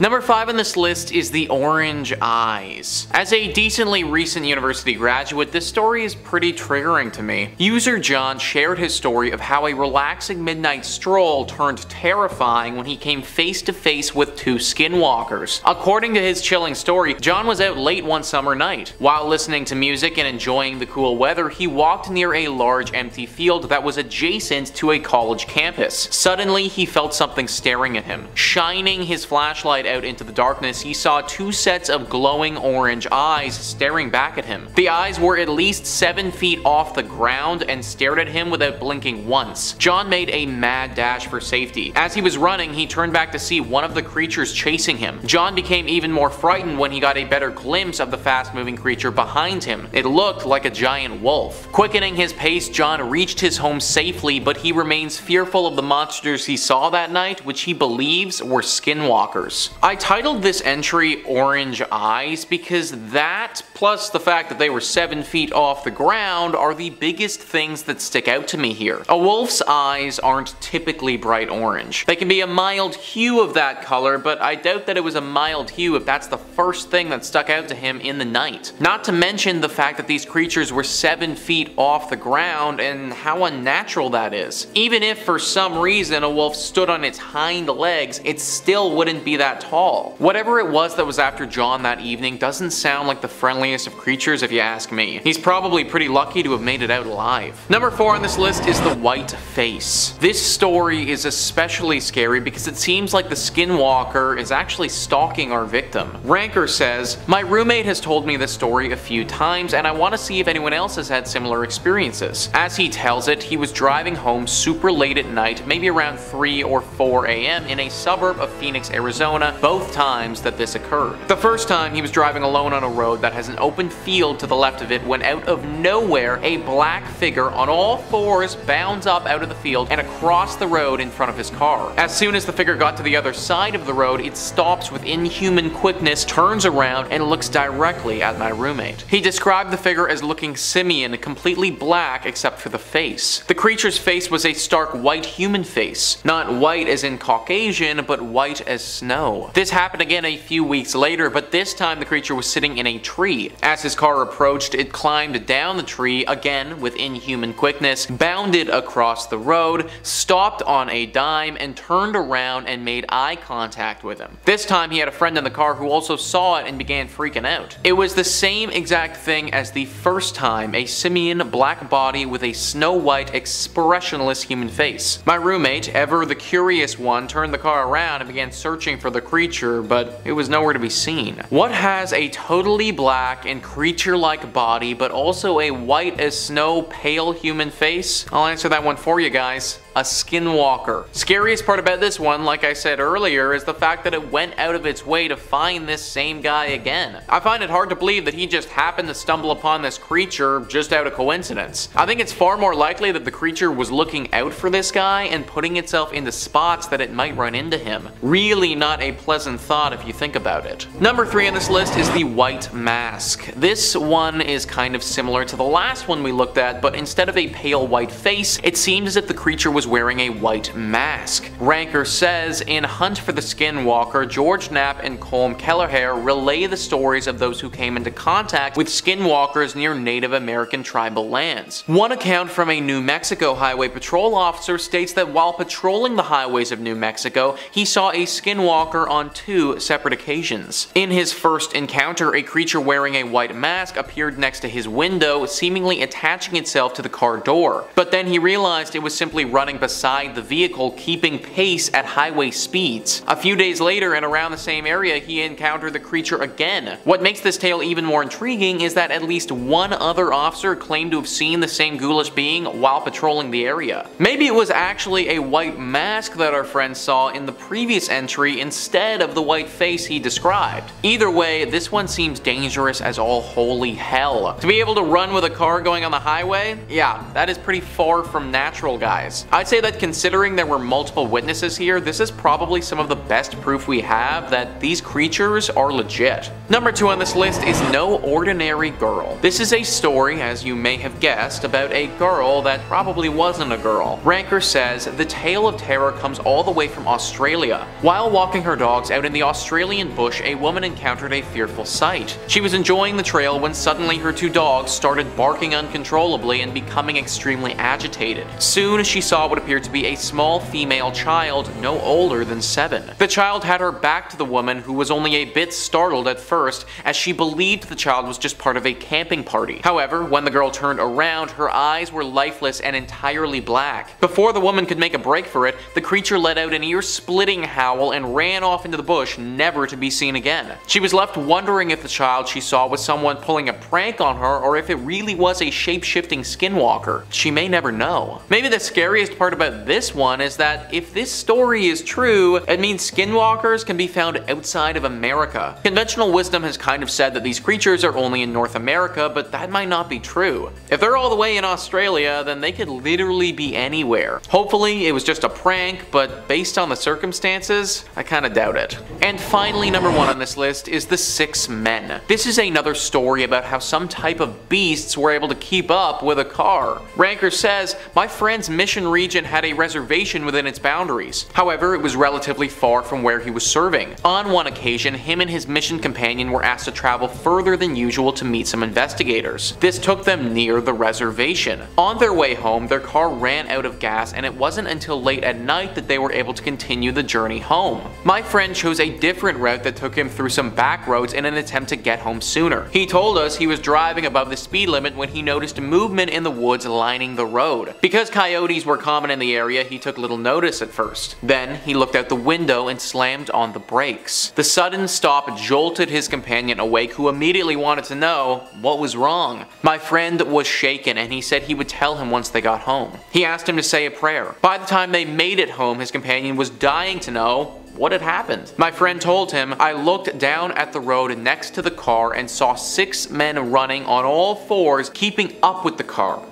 Number 5 on this list is the orange eyes. As a decently recent university graduate, this story is pretty triggering to me. User John shared his story of how a relaxing midnight stroll turned terrifying when he came face to face with two skinwalkers. According to his chilling story, John was out late one summer night. While listening to music and enjoying the cool weather, he walked near a large empty field that was adjacent to a college campus. Suddenly, he felt something staring at him. Shining his flashlight out into the darkness, he saw two sets of glowing orange eyes staring back at him. The eyes were at least 7 feet off the ground and stared at him without blinking once. John made a mad dash for safety. As he was running, he turned back to see one of the creatures chasing him. John became even more frightened when he got a better glimpse of the fast-moving creature behind him. It looked like a giant wolf. Quickening his pace, John reached his home safely, but he remains fearful of the monsters he saw that night, which he believes were skinwalkers. I titled this entry Orange Eyes because that, plus the fact that they were 7 feet off the ground, are the biggest things that stick out to me here. A wolf's eyes aren't typically bright orange. They can be a mild hue of that color, but I doubt that it was a mild hue if that's the first thing that stuck out to him in the night. Not to mention the fact that these creatures were 7 feet off the ground and how unnatural that is. Even if for some reason a wolf stood on its hind legs, it still wouldn't be that tall. Whatever it was that was after John that evening doesn't sound like the friendliest of creatures if you ask me. He's probably pretty lucky to have made it out alive. Number 4 on this list is the white face. This story is especially scary because it seems like the skinwalker is actually stalking our victim. Ranker says, "My roommate has told me this story a few times and I want to see if anyone else has had similar experiences. As he tells it, he was driving home super late at night, maybe around 3 or 4 a.m. in a suburb of Phoenix, Arizona, both times that this occurred. The first time he was driving alone on a road that has an open field to the left of it when out of nowhere a black figure on all fours bounds up out of the field and across the road in front of his car. As soon as the figure got to the other side of the road, it stops with inhuman quickness, turns around, and looks directly at my roommate. He described the figure as looking simian, completely black except for the face. The creature's face was a stark white human face. Not white as in Caucasian, but white as snow. This happened again a few weeks later, but this time the creature was sitting in a tree. As his car approached, it climbed down the tree, again with inhuman quickness, bounded across the road, stopped on a dime, and turned around and made eye contact with him. This time he had a friend in the car who also saw it and began freaking out. It was the same exact thing as the first time, a simian black body with a snow white expressionless human face. My roommate, ever the curious one, turned the car around and began searching for the creature, but it was nowhere to be seen. What has a totally black and creature-like body but also a white as snow pale human face? I'll answer that one for you guys. A skinwalker. Scariest part about this one, like I said earlier, is the fact that it went out of its way to find this same guy again. I find it hard to believe that he just happened to stumble upon this creature just out of coincidence. I think it's far more likely that the creature was looking out for this guy and putting itself into spots that it might run into him. Really not a pleasant thought if you think about it. Number 3 on this list is the white mask. This one is kind of similar to the last one we looked at, but instead of a pale white face, it seemed as if the creature was wearing a white mask. Ranker says, in Hunt for the Skinwalker, George Knapp and Colm Kelleher relay the stories of those who came into contact with skinwalkers near Native American tribal lands. One account from a New Mexico Highway Patrol officer states that while patrolling the highways of New Mexico, he saw a skinwalker on 2 separate occasions. In his first encounter, a creature wearing a white mask appeared next to his window, seemingly attaching itself to the car door. But then he realized it was simply running beside the vehicle, keeping pace at highway speeds. A few days later, and around the same area, he encountered the creature again. What makes this tale even more intriguing is that at least one other officer claimed to have seen the same ghoulish being while patrolling the area. Maybe it was actually a white mask that our friend saw in the previous entry instead of the white face he described. Either way, this one seems dangerous as all holy hell. To be able to run with a car going on the highway? Yeah, that is pretty far from natural, guys. I I'd say that considering there were multiple witnesses here, this is probably some of the best proof we have that these creatures are legit. Number 2 on this list is No Ordinary Girl. This is a story, as you may have guessed, about a girl that probably wasn't a girl. Ranker says the tale of terror comes all the way from Australia. While walking her dogs out in the Australian bush, a woman encountered a fearful sight. She was enjoying the trail when suddenly her 2 dogs started barking uncontrollably and becoming extremely agitated. Soon she saw what appeared to be a small female child no older than 7. The child had her back to the woman, who was only a bit startled at first as she believed the child was just part of a camping party. However, when the girl turned around, her eyes were lifeless and entirely black. Before the woman could make a break for it, the creature let out an ear-splitting howl and ran off into the bush, never to be seen again. She was left wondering if the child she saw was someone pulling a prank on her or if it really was a shape-shifting skinwalker. She may never know. Maybe the scariest part about this one is that if this story is true, it means skinwalkers can be found outside of America. Conventional wisdom has kind of said that these creatures are only in North America, but that might not be true. If they're all the way in Australia, then they could literally be anywhere. Hopefully it was just a prank, but based on the circumstances, I kinda doubt it. And finally, number 1 on this list is The 6 Men. This is another story about how some type of beasts were able to keep up with a car. Ranker says, my friend's mission region had a reservation within its boundaries. However, it was relatively far from where he was serving. On one occasion, him and his mission companion were asked to travel further than usual to meet some investigators. This took them near the reservation. On their way home, their car ran out of gas, and it wasn't until late at night that they were able to continue the journey home. My friend chose a different route that took him through some back roads in an attempt to get home sooner. He told us he was driving above the speed limit when he noticed movement in the woods lining the road. Because coyotes were common in the area, he took little notice at first. Then he looked out the window and slammed on the brakes. The sudden stop jolted his companion awake, who immediately wanted to know what was wrong. My friend was shaken, and he said he would tell him once they got home. He asked him to say a prayer. By the time they made it home, his companion was dying to know what had happened. My friend told him, I looked down at the road next to the car and saw 6 men running on all 4s, keeping up with the car.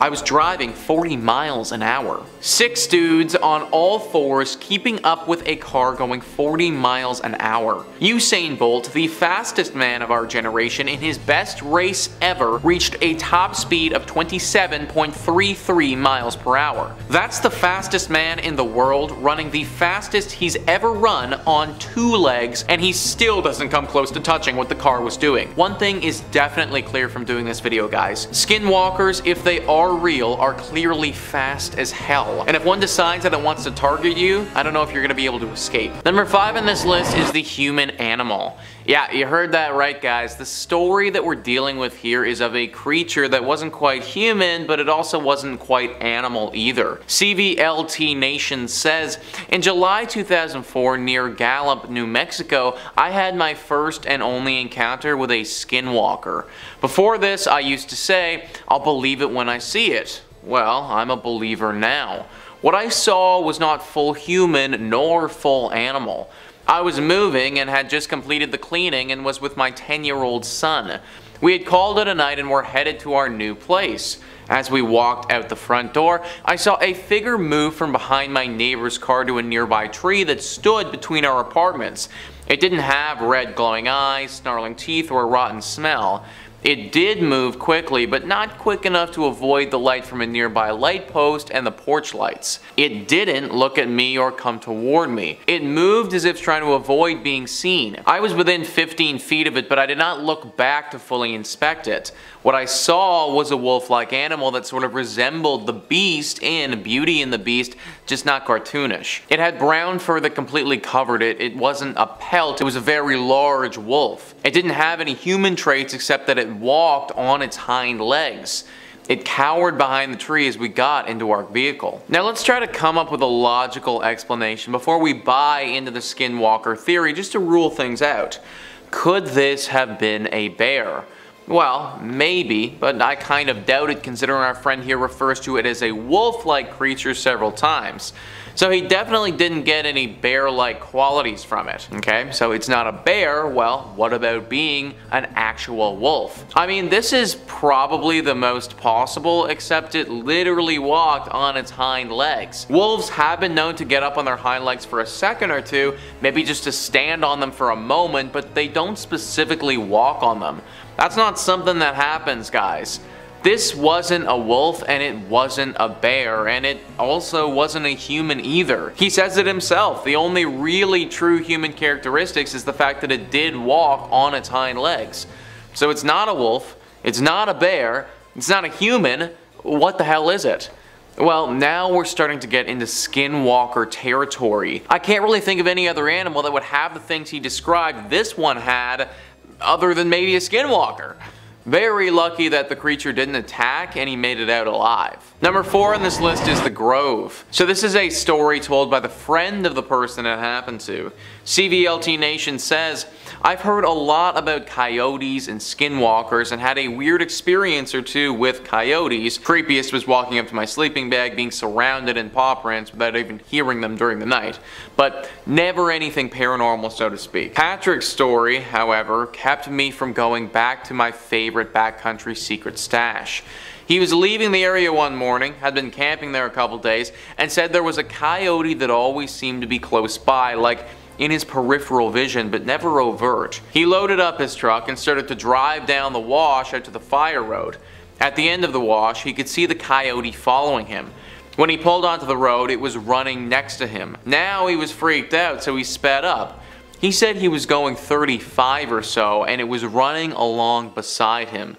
I was driving 40 miles an hour. 6 dudes on all 4s keeping up with a car going 40 miles an hour. Usain Bolt, the fastest man of our generation, in his best race ever, reached a top speed of 27.33 miles per hour. That's the fastest man in the world, running the fastest he's ever run on 2 legs, and he still doesn't come close to touching what the car was doing. One thing is definitely clear from doing this video, guys. Skinwalkers, if they are real, are clearly fast as hell. And if one decides that it wants to target you, I don't know if you're gonna be able to escape. Number 5 on this list is the human animal. Yeah, you heard that right, guys. The story that we're dealing with here is of a creature that wasn't quite human, but it also wasn't quite animal either. CVLT Nation says, in July 2004 near Gallup, New Mexico, I had my first and only encounter with a skinwalker. Before this, I used to say, I'll believe it when I see it. Well, I'm a believer now. What I saw was not full human nor full animal. I was moving and had just completed the cleaning and was with my 10-year-old son. We had called it a night and were headed to our new place. As we walked out the front door, I saw a figure move from behind my neighbor's car to a nearby tree that stood between our apartments. It didn't have red glowing eyes, snarling teeth, or a rotten smell. It did move quickly, but not quick enough to avoid the light from a nearby light post and the porch lights. It didn't look at me or come toward me. It moved as if trying to avoid being seen. I was within 15 feet of it, but I did not look back to fully inspect it. What I saw was a wolf-like animal that sort of resembled the Beast in Beauty and the Beast, just not cartoonish. It had brown fur that completely covered it. It wasn't a pelt, it was a very large wolf. It didn't have any human traits except that it walked on its hind legs. It cowered behind the tree as we got into our vehicle. Now let's try to come up with a logical explanation before we buy into the skinwalker theory, just to rule things out. Could this have been a bear? Well, maybe, but I kind of doubt it considering our friend here refers to it as a wolf-like creature several times. So he definitely didn't get any bear-like qualities from it. Okay, so it's not a bear, well, what about being an actual wolf? I mean, this is probably the most possible, except it literally walked on its hind legs. Wolves have been known to get up on their hind legs for a second or two, maybe just to stand on them for a moment, but they don't specifically walk on them. That's not something that happens, guys. This wasn't a wolf, and it wasn't a bear, and it also wasn't a human either. He says it himself, the only really true human characteristics is the fact that it did walk on its hind legs. So it's not a wolf, it's not a bear, it's not a human, what the hell is it? Well, now we're starting to get into skinwalker territory. I can't really think of any other animal that would have the things he described this one had, other than maybe a skinwalker. Very lucky that the creature didn't attack and he made it out alive. Number 4 on this list is the Grove. So this is a story told by the friend of the person it happened to. CVLT Nation says, I've heard a lot about coyotes and skinwalkers and had a weird experience or two with coyotes. Creepiest was walking up to my sleeping bag being surrounded in paw prints without even hearing them during the night. But never anything paranormal, so to speak. Patrick's story, however, kept me from going back to my favorite backcountry secret stash. He was leaving the area one morning, had been camping there a couple days, and said there was a coyote that always seemed to be close by, like in his peripheral vision, but never overt. He loaded up his truck and started to drive down the wash out to the fire road. At the end of the wash, he could see the coyote following him. When he pulled onto the road, it was running next to him. Now he was freaked out, so he sped up. He said he was going 35 or so, and it was running along beside him.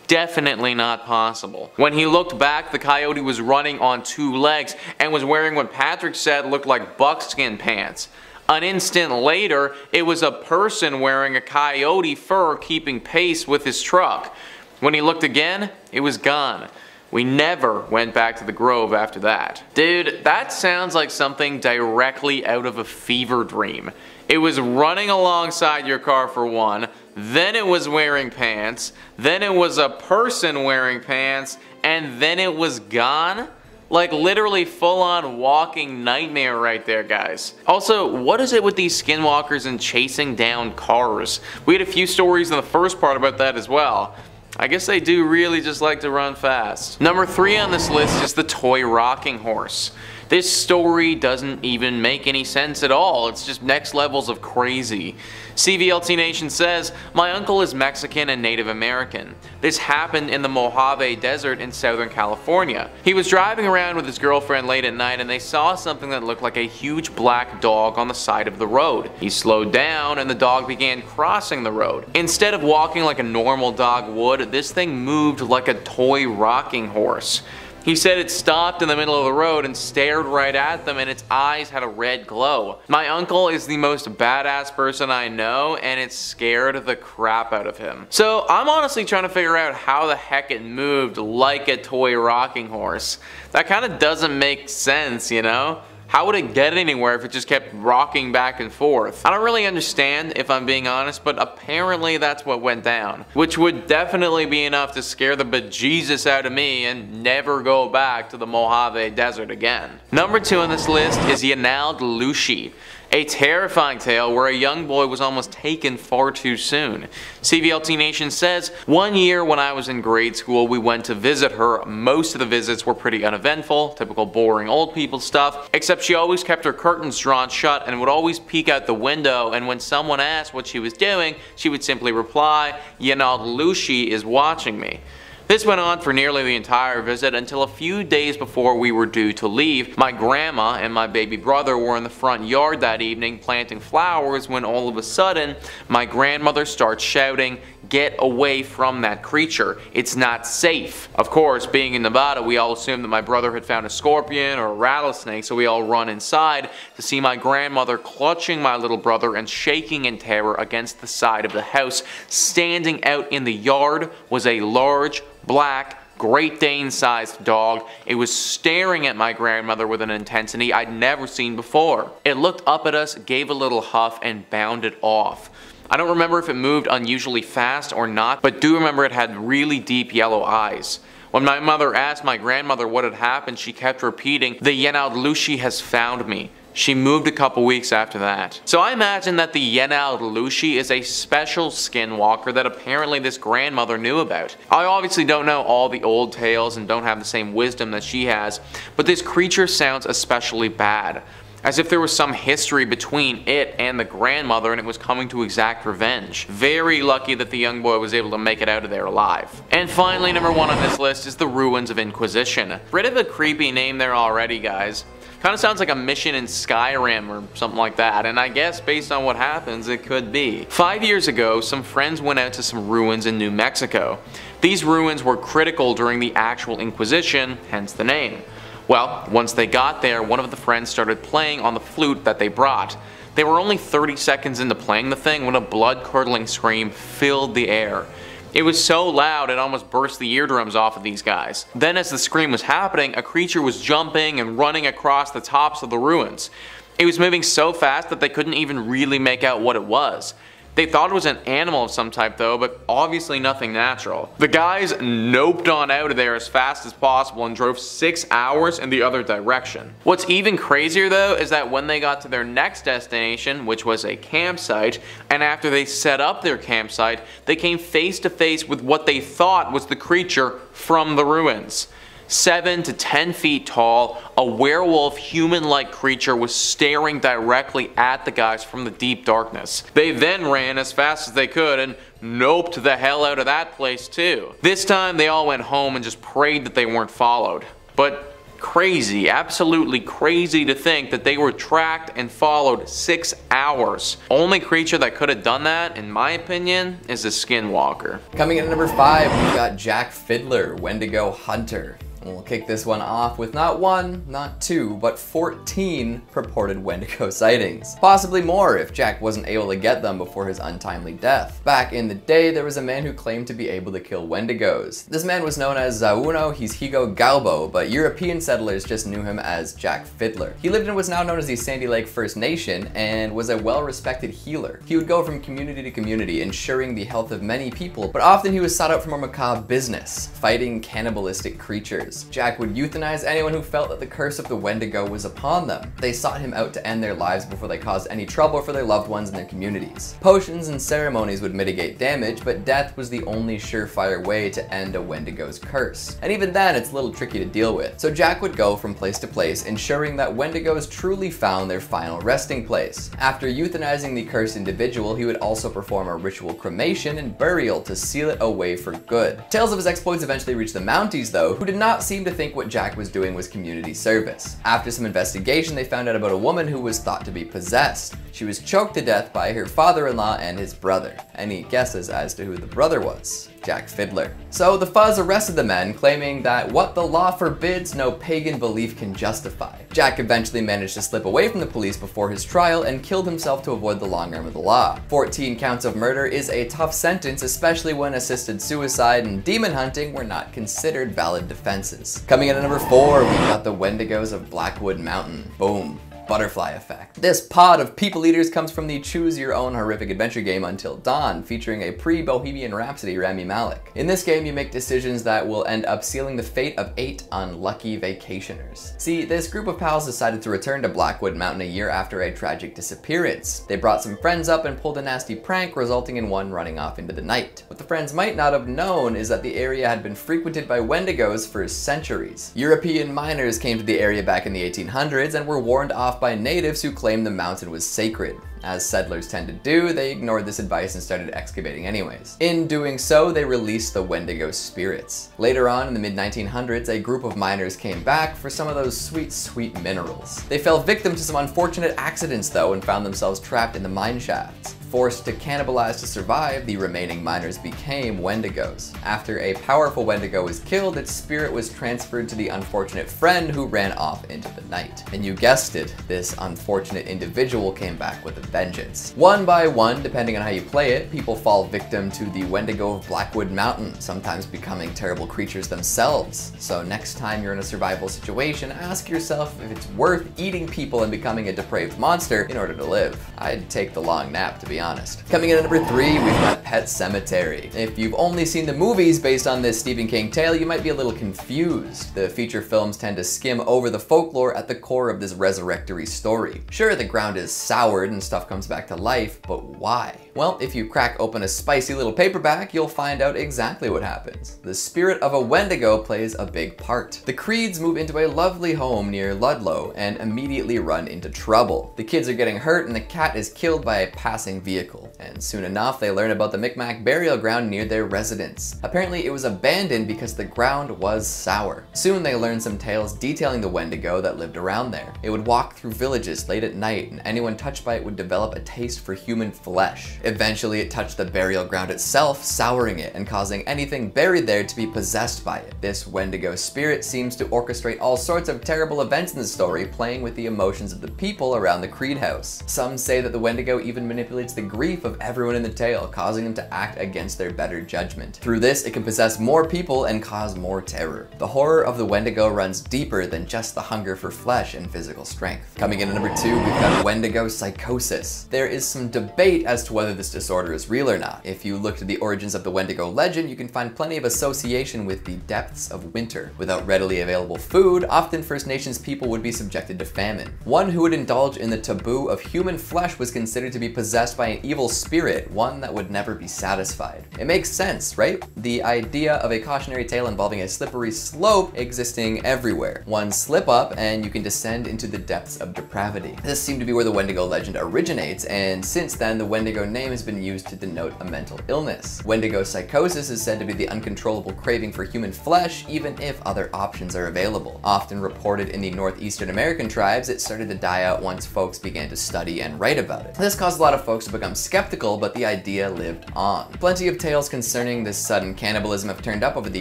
Definitely not possible. When he looked back, the coyote was running on 2 legs and was wearing what Patrick said looked like buckskin pants. An instant later, it was a person wearing a coyote fur keeping pace with his truck. When he looked again, it was gone. We never went back to the Grove after that. Dude, that sounds like something directly out of a fever dream. It was running alongside your car for one, then it was wearing pants, then it was a person wearing pants, and then it was gone? Like literally full-on walking nightmare right there, guys. Also, what is it with these skinwalkers and chasing down cars? We had a few stories in the first part about that as well. I guess they do really just like to run fast. Number 3 on this list is the toy rocking horse. This story doesn't even make any sense at all. It's just next levels of crazy. CVLT Nation says, my uncle is Mexican and Native American. This happened in the Mojave Desert in Southern California. He was driving around with his girlfriend late at night and they saw something that looked like a huge black dog on the side of the road. He slowed down and the dog began crossing the road. Instead of walking like a normal dog would, this thing moved like a toy rocking horse. He said it stopped in the middle of the road and stared right at them and its eyes had a red glow. My uncle is the most badass person I know and it scared the crap out of him. So I'm honestly trying to figure out how the heck it moved like a toy rocking horse. That kind of doesn't make sense, you know? How would it get anywhere if it just kept rocking back and forth? I don't really understand if I'm being honest, but apparently that's what went down. Which would definitely be enough to scare the bejesus out of me and never go back to the Mojave Desert again. Number 2 on this list is Yanal Delushi. A terrifying tale where a young boy was almost taken far too soon. CVLT Nation says, one year when I was in grade school we went to visit her. Most of the visits were pretty uneventful, typical boring old people stuff, except she always kept her curtains drawn shut and would always peek out the window, and when someone asked what she was doing, she would simply reply, Yanal Delushi is watching me. This went on for nearly the entire visit until a few days before we were due to leave. My grandma and my baby brother were in the front yard that evening planting flowers when all of a sudden my grandmother starts shouting, "Get away from that creature. It's not safe." Of course, being in Nevada, we all assumed that my brother had found a scorpion or a rattlesnake, so we all run inside to see my grandmother clutching my little brother and shaking in terror against the side of the house. Standing out in the yard was a large, black, Great Dane-sized dog. It was staring at my grandmother with an intensity I'd never seen before. It looked up at us, gave a little huff, and bounded off. I don't remember if it moved unusually fast or not, but do remember it had really deep yellow eyes. When my mother asked my grandmother what had happened, she kept repeating, "The Yenaldlushi has found me." She moved a couple weeks after that. So I imagine that the Yenaldlushi is a special skinwalker that apparently this grandmother knew about. I obviously don't know all the old tales and don't have the same wisdom that she has, but this creature sounds especially bad. As if there was some history between it and the grandmother and it was coming to exact revenge. Very lucky that the young boy was able to make it out of there alive. And finally, number 1 on this list is the Ruins of Inquisition. Bit of a creepy name there already, guys. Kinda sounds like a mission in Skyrim or something like that, and I guess based on what happens, it could be. 5 years ago, some friends went out to some ruins in New Mexico. These ruins were critical during the actual Inquisition, hence the name. Well, once they got there, one of the friends started playing on the flute that they brought. They were only 30 seconds into playing the thing when a blood-curdling scream filled the air. It was so loud it almost burst the eardrums off of these guys. Then as the scream was happening, a creature was jumping and running across the tops of the ruins. It was moving so fast that they couldn't even really make out what it was. They thought it was an animal of some type though, but obviously nothing natural. The guys noped on out of there as fast as possible and drove 6 hours in the other direction. What's even crazier though is that when they got to their next destination, which was a campsite, and after they set up their campsite, they came face to face with what they thought was the creature from the ruins. 7 to 10 feet tall, a werewolf human-like creature was staring directly at the guys from the deep darkness. They then ran as fast as they could and noped the hell out of that place too. This time they all went home and just prayed that they weren't followed. But crazy, absolutely crazy to think that they were tracked and followed 6 hours. Only creature that could have done that, in my opinion, is a skinwalker. Coming in at number 5, we've got Jack Fiddler, Wendigo Hunter. And we'll kick this one off with not 1, not 2, but 14 purported Wendigo sightings. Possibly more if Jack wasn't able to get them before his untimely death. Back in the day, there was a man who claimed to be able to kill Wendigos. This man was known as Zauno Hishigo Galbo, but European settlers just knew him as Jack Fiddler. He lived in what's now known as the Sandy Lake First Nation and was a well-respected healer. He would go from community to community, ensuring the health of many people, but often he was sought out for more macabre business, fighting cannibalistic creatures. Jack would euthanize anyone who felt that the curse of the Wendigo was upon them. They sought him out to end their lives before they caused any trouble for their loved ones in their communities. Potions and ceremonies would mitigate damage, but death was the only surefire way to end a Wendigo's curse. And even then, it's a little tricky to deal with. So Jack would go from place to place, ensuring that Wendigos truly found their final resting place. After euthanizing the cursed individual, he would also perform a ritual cremation and burial to seal it away for good. Tales of his exploits eventually reached the Mounties though, who did not seem to think what Jack was doing was community service. After some investigation, they found out about a woman who was thought to be possessed. She was choked to death by her father-in-law and his brother. Any guesses as to who the brother was? Jack Fiddler. So the Fuzz arrested the men, claiming that what the law forbids, no pagan belief can justify. Jack eventually managed to slip away from the police before his trial and killed himself to avoid the long arm of the law. 14 counts of murder is a tough sentence, especially when assisted suicide and demon hunting were not considered valid defenses. Coming in at number 4, we got the Wendigos of Blackwood Mountain. Boom. Butterfly effect. This pod of people eaters comes from the choose your own horrific adventure game Until Dawn, featuring a pre-Bohemian Rhapsody Rami Malek. In this game, you make decisions that will end up sealing the fate of 8 unlucky vacationers. See, this group of pals decided to return to Blackwood Mountain a year after a tragic disappearance. They brought some friends up and pulled a nasty prank, resulting in one running off into the night. What the friends might not have known is that the area had been frequented by Wendigos for centuries. European miners came to the area back in the 1800s and were warned off by natives who claimed the mountain was sacred. As settlers tend to do, they ignored this advice and started excavating anyways. In doing so, they released the Wendigo spirits. Later on, in the mid-1900s, a group of miners came back for some of those sweet, sweet minerals. They fell victim to some unfortunate accidents though and found themselves trapped in the mine shafts. Forced to cannibalize to survive, the remaining miners became Wendigos. After a powerful Wendigo was killed, its spirit was transferred to the unfortunate friend who ran off into the night. And you guessed it, this unfortunate individual came back with a vengeance. One by one, depending on how you play it, people fall victim to the Wendigo of Blackwood Mountain, sometimes becoming terrible creatures themselves. So next time you're in a survival situation, ask yourself if it's worth eating people and becoming a depraved monster in order to live. I'd take the long nap, to be honest. Coming in at number 3, we've got Pet Sematary. If you've only seen the movies based on this Stephen King tale, you might be a little confused. The feature films tend to skim over the folklore at the core of this resurrectory story. Sure, the ground is soured and stuff comes back to life, but why? Well, if you crack open a spicy little paperback, you'll find out exactly what happens. The spirit of a Wendigo plays a big part. The Creeds move into a lovely home near Ludlow and immediately run into trouble. The kids are getting hurt and the cat is killed by a passing vehicle. And soon enough, they learn about the Micmac burial ground near their residence. Apparently, it was abandoned because the ground was sour. Soon they learn some tales detailing the Wendigo that lived around there. It would walk through villages late at night, and anyone touched by it would develop a taste for human flesh. Eventually, it touched the burial ground itself, souring it and causing anything buried there to be possessed by it. This Wendigo spirit seems to orchestrate all sorts of terrible events in the story, playing with the emotions of the people around the Creed house. Some say that the Wendigo even manipulates the grief of everyone in the tale, causing them to act against their better judgment. Through this, it can possess more people and cause more terror. The horror of the Wendigo runs deeper than just the hunger for flesh and physical strength. Coming in at number 2, we've got Wendigo psychosis. There is some debate as to whether this disorder is real or not. If you look to the origins of the Wendigo legend, you can find plenty of association with the depths of winter. Without readily available food, often First Nations people would be subjected to famine. One who would indulge in the taboo of human flesh was considered to be possessed by an evil spirit, one that would never be satisfied. It makes sense, right? The idea of a cautionary tale involving a slippery slope existing everywhere. One slip up and you can descend into the depths of depravity. This seemed to be where the Wendigo legend originates, and since then the Wendigo name has been used to denote a mental illness. Wendigo psychosis is said to be the uncontrollable craving for human flesh, even if other options are available. Often reported in the northeastern American tribes, it started to die out once folks began to study and write about it. This caused a lot of folks to become skeptical, but the idea lived on. Plenty of tales concerning this sudden cannibalism have turned up over the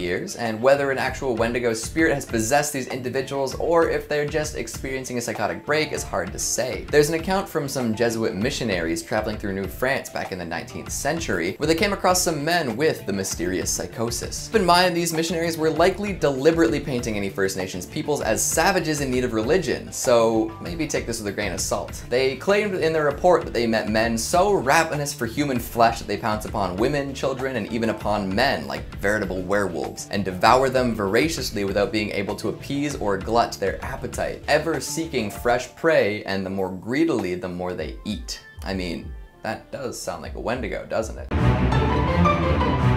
years, and whether an actual Wendigo spirit has possessed these individuals or if they're just experiencing a psychotic break is hard to say. There's an account from some Jesuit missionaries traveling through New France back in the 19th century where they came across some men with the mysterious psychosis. Keep in mind, these missionaries were likely deliberately painting any First Nations peoples as savages in need of religion, so maybe take this with a grain of salt. They claimed in their report that they met men so ravenous for human flesh that they pounce upon women, children, and even upon men like veritable werewolves, and devour them voraciously without being able to appease or glut their appetite, ever seeking fresh prey, and the more greedily the more they eat. I mean, that does sound like a Wendigo, doesn't it?